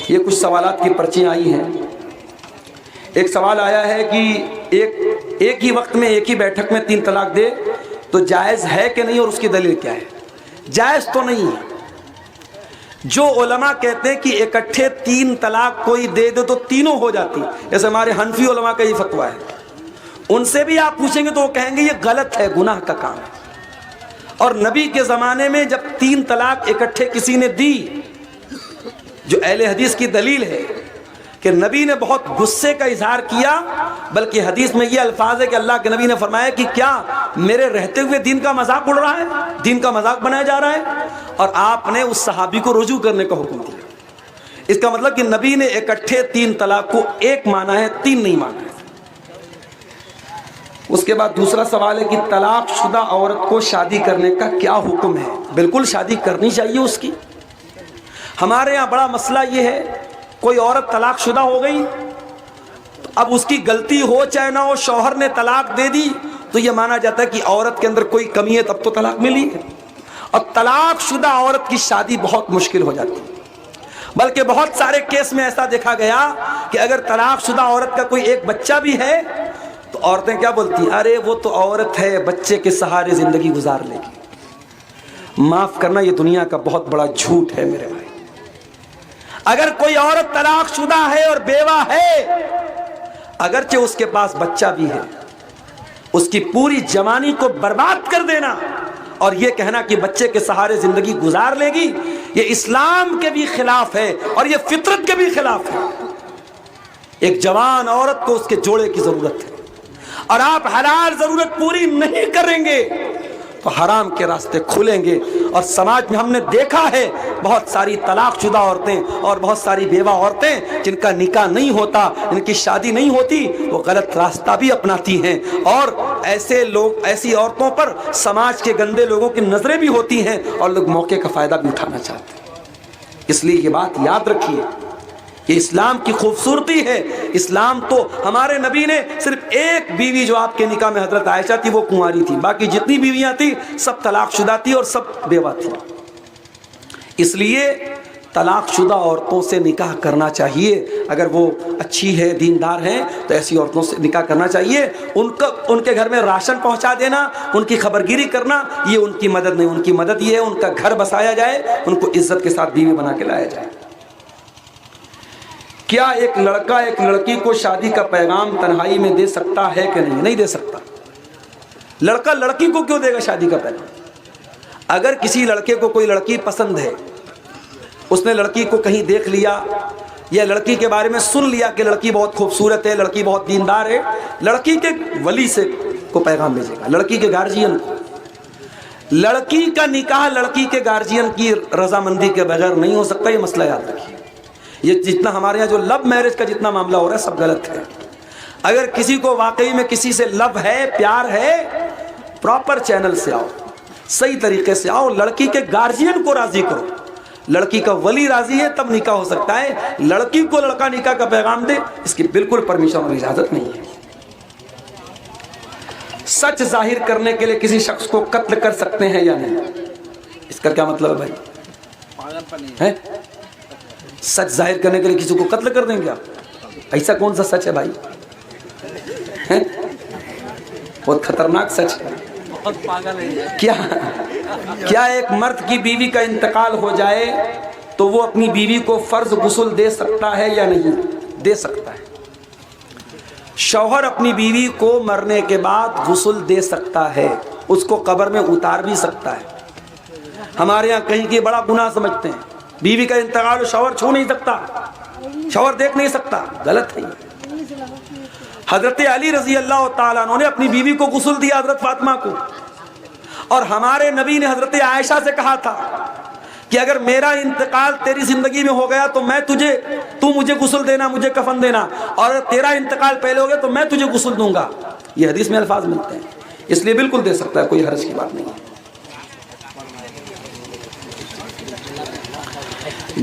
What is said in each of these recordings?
یہ کچھ سوالات کی پرچیاں آئی ہیں۔ ایک سوال آیا ہے کہ ایک ہی وقت میں ایک ہی بیٹھک میں 3 طلاق دے تو جائز ہے کہ نہیں، اور اس کی دلیل کیا ہے؟ جائز تو نہیں ہے۔ جو علماء کہتے ہیں کہ اکٹھے 3 طلاق کوئی دے دے تو تینوں ہو جاتی، جیسے ہمارے حنفی علماء کا یہ فتویٰ ہے، ان سے بھی آپ پوچھیں گے تو وہ کہیں گے یہ غلط ہے، گناہ کا کام ہے۔ اور نبی کے زمانے میں جب 3 طلاق اکٹھے کسی نے دی، جو اہل حدیث کی دلیل ہے کہ نبی نے بہت غصے کا اظہار کیا، بلکہ حدیث میں یہ الفاظ ہے کہ اللہ کے نبی نے فرمایا کہ کیا میرے رہتے ہوئے دین کا مذاق اڑ رہا ہے، دین کا مذاق بنایا جا رہا ہے، اور آپ نے اس صحابی کو رجوع کرنے کا حکم دیا۔ اس کا مطلب کہ نبی نے اکٹھے 3 طلاق کو ایک مانا ہے، 3 نہیں مانا ہے۔ اس کے بعد دوسرا سوال ہے کہ طلاق شدہ عورت کو شادی کرنے کا کیا حکم ہے؟ بالکل شادی کرنی چاہیے اس کی۔ ہمارے یہاں بڑا مسئلہ یہ ہے، کوئی عورت طلاق شدہ ہو گئی، اب اس کی غلطی ہو چاہے نہ ہو، شوہر نے طلاق دے دی تو یہ مانا جاتا ہے کہ عورت کے اندر کوئی کمی ہے تب تو طلاق ملی ہے، اور طلاق شدہ عورت کی شادی بہت مشکل ہو جاتی ہے۔ بلکہ بہت سارے کیس میں ایسا دیکھا گیا کہ اگر طلاق شدہ عورت کا کوئی ایک بچہ بھی ہے تو عورتیں کیا بولتی ہیں، ارے وہ تو عورت ہے، بچے کے سہارے زندگی گزار لے گی۔ معاف کرنا، یہ دنیا کا بہت بڑا جھوٹ ہے میرے بھائی۔ اگر کوئی عورت طلاق شدہ ہے اور بیوہ ہے، اگرچہ اس کے پاس بچہ بھی ہے، اس کی پوری جوانی کو برباد کر دینا اور یہ کہنا کہ بچے کے سہارے زندگی گزار لے گی، یہ اسلام کے بھی خلاف ہے اور یہ فطرت کے بھی خلاف ہے۔ ایک جوان عورت کو اس کے جوڑے کی ضرورت ہے، اور آپ حلال ضرورت پوری نہیں کریں گے تو حرام کے راستے کھلیں گے۔ اور سماج میں ہم نے دیکھا ہے بہت ساری طلاق شدہ عورتیں اور بہت ساری بیوہ عورتیں جن کا نکاح نہیں ہوتا، جن کی شادی نہیں ہوتی، وہ غلط راستہ بھی اپناتی ہیں، اور ایسے لوگ، ایسی عورتوں پر سماج کے گندے لوگوں کی نظریں بھی ہوتی ہیں اور لوگ موقع کا فائدہ بھی اٹھانا چاہتے ہیں۔ اس لیے یہ بات یاد رکھیے، یہ اسلام کی خوبصورتی ہے۔ اسلام تو ہمارے نبی نے صرف ایک بیوی جو آپ کے نکاح میں حضرت عائشہ تھی وہ کنواری تھی، باقی جتنی بیویاں تھیں سب طلاق شدہ تھی اور سب بیوہ تھی۔ اس لیے طلاق شدہ عورتوں سے نکاح کرنا چاہیے، اگر وہ اچھی ہے، دیندار ہیں تو ایسی عورتوں سے نکاح کرنا چاہیے۔ ان کے گھر میں راشن پہنچا دینا، ان کی خبرگیری کرنا، یہ ان کی مدد نہیں، ان کی مدد یہ ہے ان کا گھر بسایا جائے، ان کو عزت کے ساتھ بیوی بنا کے لایا جائے۔ کیا ایک لڑکا ایک لڑکی کو شادی کا پیغام تنہائی میں دے سکتا ہے کہ نہیں؟ نہیں دے سکتا۔ لڑکا لڑکی کو کیوں دے گا شادی کا پیغام؟ اگر کسی لڑکے کو کوئی لڑکی پسند ہے، اس نے لڑکی کو کہیں دیکھ لیا یا لڑکی کے بارے میں سن لیا کہ لڑکی بہت خوبصورت ہے، لڑکی بہت دیندار ہے، لڑکی کے ولی سے کو پیغام بھیجے گا، لڑکی کے گارجین کو۔ لڑکی کا نکاح لڑکی کے گارجین کی رضامندی کے بغیر نہیں ہو سکتا، یہ مسئلہ یاد رکھیے۔ یہ جتنا ہمارے یہاں جو لو میرج کا جتنا معاملہ ہو رہا ہے سب غلط ہے۔ اگر کسی کو واقعی میں کسی سے لو ہے، پیار ہے، پراپر چینل سے آؤ، صحیح طریقے سے آؤ، لڑکی کے گارجین کو راضی کرو، لڑکی کا ولی راضی ہے تب نکاح ہو سکتا ہے۔ لڑکی کو لڑکا نکاح کا پیغام دے، اس کی بالکل پرمیشن اور اجازت نہیں ہے۔ سچ ظاہر کرنے کے لیے کسی شخص کو قتل کر سکتے ہیں یا نہیں؟ اس کا کیا مطلب ہے بھائی؟ سچ ظاہر کرنے کے لیے کسی کو قتل کر دیں گے آپ؟ ایسا کون سا سچ ہے بھائی؟ بہت خطرناک سچ ہے۔ کیا ایک مرد کی بیوی کا انتقال ہو جائے تو وہ اپنی بیوی کو فرض غسل دے سکتا ہے یا نہیں؟ دے سکتا ہے۔ شوہر اپنی بیوی کو مرنے کے بعد غسل دے سکتا ہے، اس کو قبر میں اتار بھی سکتا ہے۔ ہمارے یہاں کہیں کہ بڑا گناہ سمجھتے ہیں، بیوی کا انتقال شوہر چھو نہیں سکتا، شوہر دیکھ نہیں سکتا، غلط ہے۔ حضرت علی رضی اللہ تعالیٰ عنہ نے اپنی بیوی کو غسل دیا، حضرت فاطمہ کو، اور ہمارے نبی نے حضرت عائشہ سے کہا تھا کہ اگر میرا انتقال تیری زندگی میں ہو گیا تو تو مجھے غسل دینا، مجھے کفن دینا، اور تیرا انتقال پہلے ہو گیا تو میں تجھے غسل دوں گا۔ یہ حدیث میں الفاظ ملتے ہیں، اس لیے بالکل دے سکتا ہے، کوئی حرج کی بات نہیں ہے۔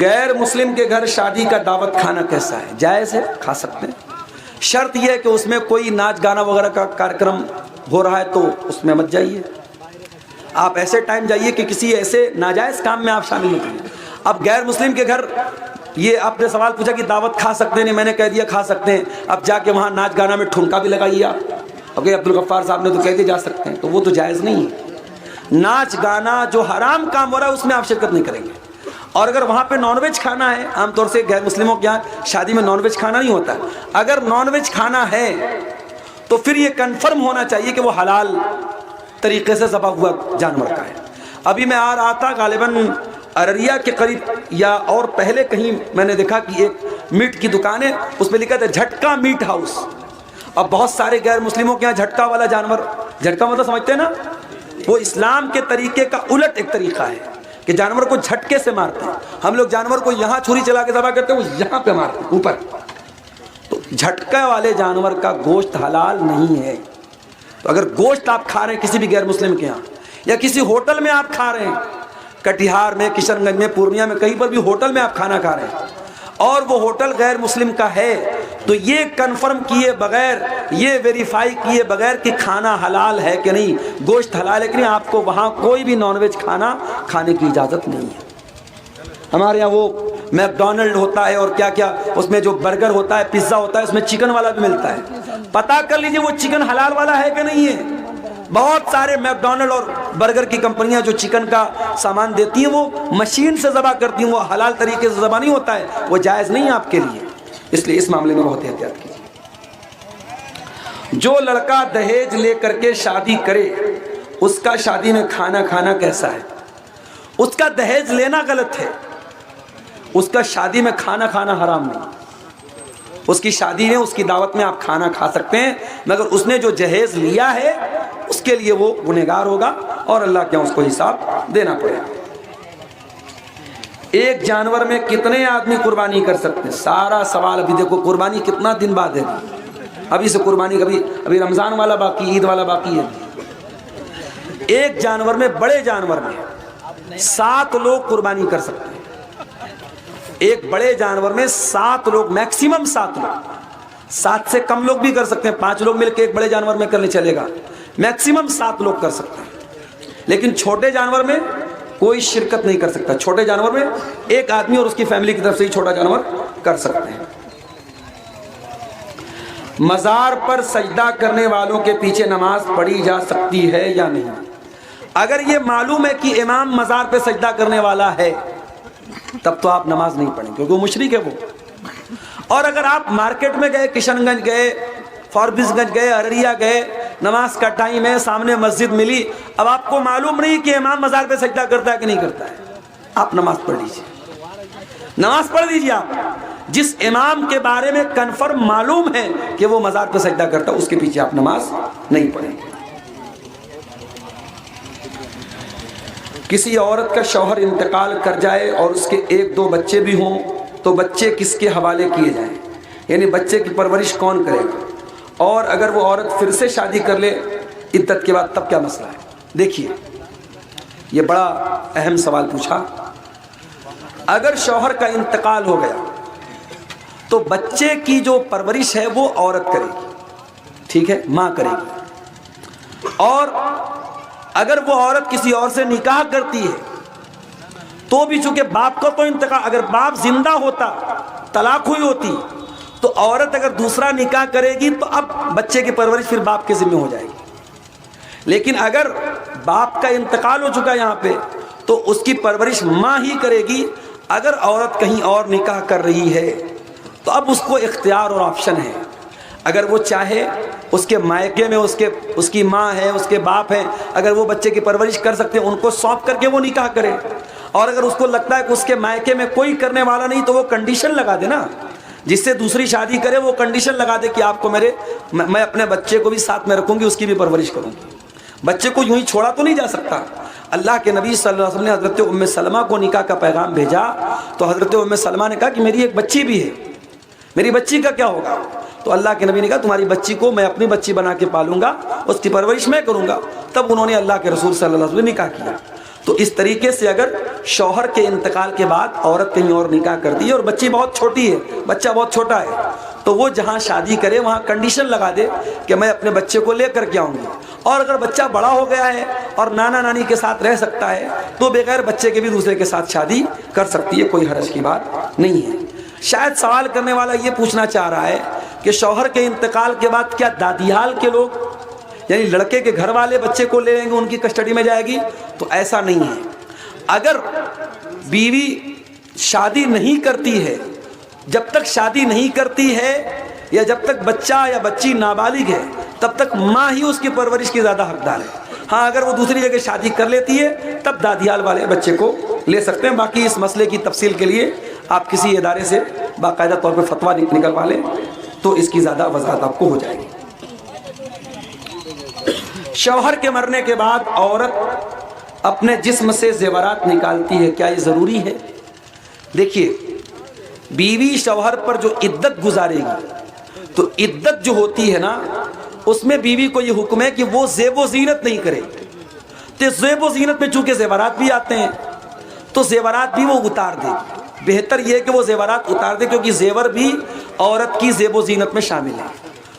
غیر مسلم کے گھر شادی کا دعوت کھانا کیسا ہے؟ جائز ہے، کھا سکتے ہیں، شرط یہ ہے کہ اس میں کوئی ناچ گانا وغیرہ کا کارکرم ہو رہا ہے تو اس میں مت جائیے۔ آپ ایسے ٹائم جائیے کہ کسی ایسے ناجائز کام میں آپ شامل ہوتے ہیں۔ اب غیر مسلم کے گھر یہ آپ نے سوال پوچھا کہ دعوت کھا سکتے ہیں؟ نہیں، میں نے کہہ دیا کھا سکتے ہیں. اب جا کے وہاں ناچ گانا میں ٹھمکا بھی لگائیے آپ. اوکے، عبدالغفار صاحب نے تو کہہ دیا جا سکتے ہیں، تو وہ تو جائز نہیں ہے. ناچ گانا جو حرام کام ہو رہا ہے اس میں آپ شرکت نہیں کریں گے. اور اگر وہاں پہ نان ویج کھانا ہے، عام طور سے غیر مسلموں کے یہاں شادی میں نان ویج کھانا نہیں ہوتا ہے، اگر نان ویج کھانا ہے تو پھر یہ کنفرم ہونا چاہیے کہ وہ حلال طریقے سے ذبح ہوا جانور کا ہے. ابھی میں آ رہا تھا غالباً ارریا کے قریب یا اور پہلے کہیں، میں نے دیکھا کہ ایک میٹ کی دکان ہے، اس پہ لکھا تھا جھٹکا میٹ ہاؤس. اب بہت سارے غیر مسلموں کے یہاں جھٹکا والا جانور، جھٹکا مطلب سمجھتے ہیں نا، وہ اسلام کے طریقے کا الٹ ایک طریقہ ہے کہ جانور کو جھٹکے سے مارتے ہیں. ہم لوگ جانور کو یہاں چھری چلا کے ذبح کرتے ہیں، وہ یہاں پہ مارتے ہیں اوپر. تو جھٹکا والے جانور کا گوشت حلال نہیں ہے. تو اگر گوشت آپ کھا رہے ہیں کسی بھی غیر مسلم کے یہاں، یا کسی ہوٹل میں آپ کھا رہے ہیں، کٹیہار میں، کشن گنج میں، پورنیہ میں، کہیں پر بھی ہوٹل میں آپ کھانا کھا رہے ہیں اور وہ ہوٹل غیر مسلم کا ہے، تو یہ کنفرم کیے بغیر، یہ ویریفائی کیے بغیر کہ کھانا حلال ہے کہ نہیں، گوشت حلال ہے کہ نہیں، آپ کو وہاں کوئی بھی نان ویج کھانا کھانے کی اجازت نہیں ہے. ہمارے یہاں وہ میک ڈونلڈ ہوتا ہے اور کیا کیا، اس میں جو برگر ہوتا ہے، پیزا ہوتا ہے، اس میں چکن والا بھی ملتا ہے. پتہ کر لیجئے وہ چکن حلال والا ہے کہ نہیں ہے. بہت سارے میک ڈونلڈ اور برگر کی کمپنیاں جو چکن کا سامان دیتی ہیں وہ مشین سے ذبح کرتی ہیں، وہ حلال طریقے سے ذبح نہیں ہوتا ہے، وہ جائز نہیں ہے آپ کے لیے. اس لیے اس معاملے میں بہت احتیاط کیجیے. جو لڑکا دہیج لے کر کے شادی کرے اس کا شادی میں کھانا کھانا کیسا ہے؟ اس کا دہیج لینا غلط ہے، اس کا شادی میں کھانا کھانا حرام نہیں. اس کی شادی میں، اس کی دعوت میں آپ کھانا کھا سکتے ہیں، مگر اس نے جو جہیز لیا ہے اس کے لیے وہ گنہگار ہوگا اور اللہ کے یہاں اس کو حساب دینا پڑے گا. ایک جانور میں کتنے آدمی قربانی کر سکتے ہیں؟ سارا سوال ابھی دیکھو، قربانی کتنا دن بعد ہے، ابھی سے قربانی، ابھی رمضان والا باقی، عید والا باقی ہے. ایک جانور میں، بڑے جانور میں 7 لوگ قربانی کر سکتے ہیں. ایک بڑے جانور میں 7 لوگ، میکسیمم 7 لوگ، 7 سے کم لوگ بھی کر سکتے ہیں. 5 لوگ مل کے ایک بڑے جانور میں کرنے چلے گا، میکسیمم 7 لوگ کر سکتے ہیں. لیکن چھوٹے جانور میں کوئی شرکت نہیں کر سکتا. چھوٹے جانور میں ایک آدمی اور اس کی فیملی کی طرف سے ہی چھوٹا جانور کر سکتے ہیں. مزار پر سجدہ کرنے والوں کے پیچھے نماز پڑھی جا سکتی ہے یا نہیں؟ اگر یہ معلوم ہے کہ امام مزار پہ سجدہ کرنے والا ہے تب تو آپ نماز نہیں پڑھیں، کیونکہ وہ مشرک ہے وہ. اور اگر آپ مارکیٹ میں گئے، کشن گنج گئے، فاربس گنج گئے، ارریا گئے، نماز کا ٹائم ہے، سامنے مسجد ملی، اب آپ کو معلوم نہیں کہ امام مزار پہ سجدہ کرتا ہے کہ نہیں کرتا ہے، آپ نماز پڑھ لیجیے، نماز پڑھ لیجیے. آپ جس امام کے بارے میں کنفرم معلوم ہے کہ وہ مزار پہ سجدہ کرتا ہے، اس کے پیچھے آپ نماز نہیں پڑھیں گے. کسی عورت کا شوہر انتقال کر جائے اور اس کے 1-2 بچے بھی ہوں تو بچے کس کے حوالے کیے جائیں؟ یعنی بچے کی پرورش کون کرے گا؟ اور اگر وہ عورت پھر سے شادی کر لے عدت کے بعد تب کیا مسئلہ ہے؟ دیکھیے، یہ بڑا اہم سوال پوچھا. اگر شوہر کا انتقال ہو گیا تو بچے کی جو پرورش ہے وہ عورت کرے گی، ٹھیک ہے، ماں کرے گی. اور اگر وہ عورت کسی اور سے نکاح کرتی ہے تو بھی چونکہ باپ کا تو انتقال، اگر باپ زندہ ہوتا، طلاق ہوئی ہوتی، تو عورت اگر دوسرا نکاح کرے گی تو اب بچے کی پرورش پھر باپ کے ذمہ ہو جائے گی. لیکن اگر باپ کا انتقال ہو چکا یہاں پہ تو اس کی پرورش ماں ہی کرے گی. اگر عورت کہیں اور نکاح کر رہی ہے تو اب اس کو اختیار اور آپشن ہے، اگر وہ چاہے اس کے مائکے میں اس کی ماں ہے، اس کے باپ ہیں، اگر وہ بچے کی پرورش کر سکتے ہیں ان کو سونپ کر کے وہ نکاح کرے. اور اگر اس کو لگتا ہے کہ اس کے مائکے میں کوئی کرنے والا نہیں تو وہ کنڈیشن لگا دے نا، جس سے دوسری شادی کرے وہ کنڈیشن لگا دے کہ آپ کو میں اپنے بچے کو بھی ساتھ میں رکھوں گی، اس کی بھی پرورش کروں گی. بچے کو یوں ہی چھوڑا تو نہیں جا سکتا. اللہ کے نبی صلی اللہ علیہ وسلم نے حضرت ام سلمہ کو نکاح کا پیغام بھیجا تو حضرت ام سلمہ نے کہا کہ میری ایک بچی بھی ہے، میری بچی کا کیا ہوگا؟ تو اللہ کے نبی نے کہا تمہاری بچی کو میں اپنی بچی بنا کے پالوں گا، اس کی پرورش میں کروں گا. تب انہوں نے اللہ کے رسول صلی اللہ علیہ وسلم نے نکاح کیا. تو اس طریقے سے اگر شوہر کے انتقال کے بعد عورت کہیں اور نکاح کرتی ہے اور بچی بہت چھوٹی ہے، بچہ بہت چھوٹا ہے، تو وہ جہاں شادی کرے وہاں کنڈیشن لگا دے کہ میں اپنے بچے کو لے کر کے آؤں گی. اور اگر بچہ بڑا ہو گیا ہے اور نانا نانی کے ساتھ رہ سکتا ہے تو بغیر بچے کے بھی دوسرے کے ساتھ شادی کر سکتی ہے، کوئی حرج کی بات نہیں ہے۔ شاید سوال کرنے والا یہ پوچھنا چاہ رہا ہے کہ شوہر کے انتقال کے بعد کیا دادیال کے لوگ، یعنی لڑکے کے گھر والے بچے کو لے لیں گے، ان کی کسٹڈی میں جائے گی؟ تو ایسا نہیں ہے۔ اگر بیوی شادی نہیں کرتی ہے، جب تک شادی نہیں کرتی ہے یا جب تک بچہ یا بچی نابالغ ہے تب تک ماں ہی اس کی پرورش کی زیادہ حقدار ہے۔ ہاں اگر وہ دوسری جگہ شادی کر لیتی ہے تب دادیال والے بچے کو لے سکتے ہیں۔ باقی اس مسئلے کی تفصیل کے لیے آپ کسی ادارے سے باقاعدہ طور پہ فتویٰ نکلوا لیں تو اس کی زیادہ وضاحت آپ کو ہو جائے گی۔ شوہر کے مرنے کے بعد عورت اپنے جسم سے زیورات نکالتی ہے، کیا یہ ضروری ہے؟ دیکھیے، بیوی شوہر پر جو عدت گزارے گی تو عدت جو ہوتی ہے نا، اس میں بیوی کو یہ حکم ہے کہ وہ زیب و زینت نہیں کرے۔ تو زیب و زینت میں چونکہ زیورات بھی آتے ہیں تو زیورات بھی وہ اتار دے۔ بہتر یہ ہے کہ وہ زیورات اتار دے، کیونکہ زیور بھی عورت کی زیب و زینت میں شامل ہے۔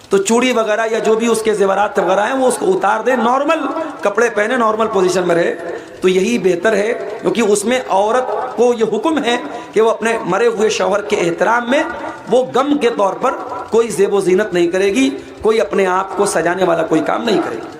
تو چوڑی وغیرہ یا جو بھی اس کے زیورات وغیرہ ہیں وہ اس کو اتار دے، نارمل کپڑے پہنے، نارمل پوزیشن میں رہے تو یہی بہتر ہے، کیونکہ اس میں عورت کو یہ حکم ہے کہ وہ اپنے مرے ہوئے شوہر کے احترام میں وہ غم کے طور پر کوئی زیب و زینت نہیں کرے گی، کوئی اپنے آپ کو سجانے والا کوئی کام نہیں کرے گی۔